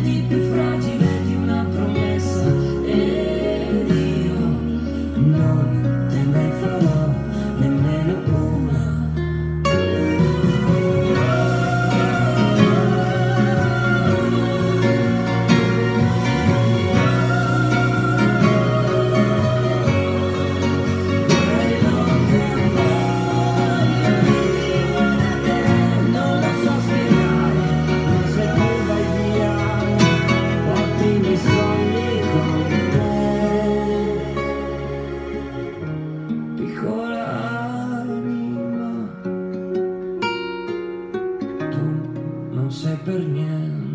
di più fragile di una promessa, ed io non te ne farò nemmeno una. Non lo so spiegare, ma se tu vai via, porti i miei sogni con te. Piccola anima, tu non sei per niente.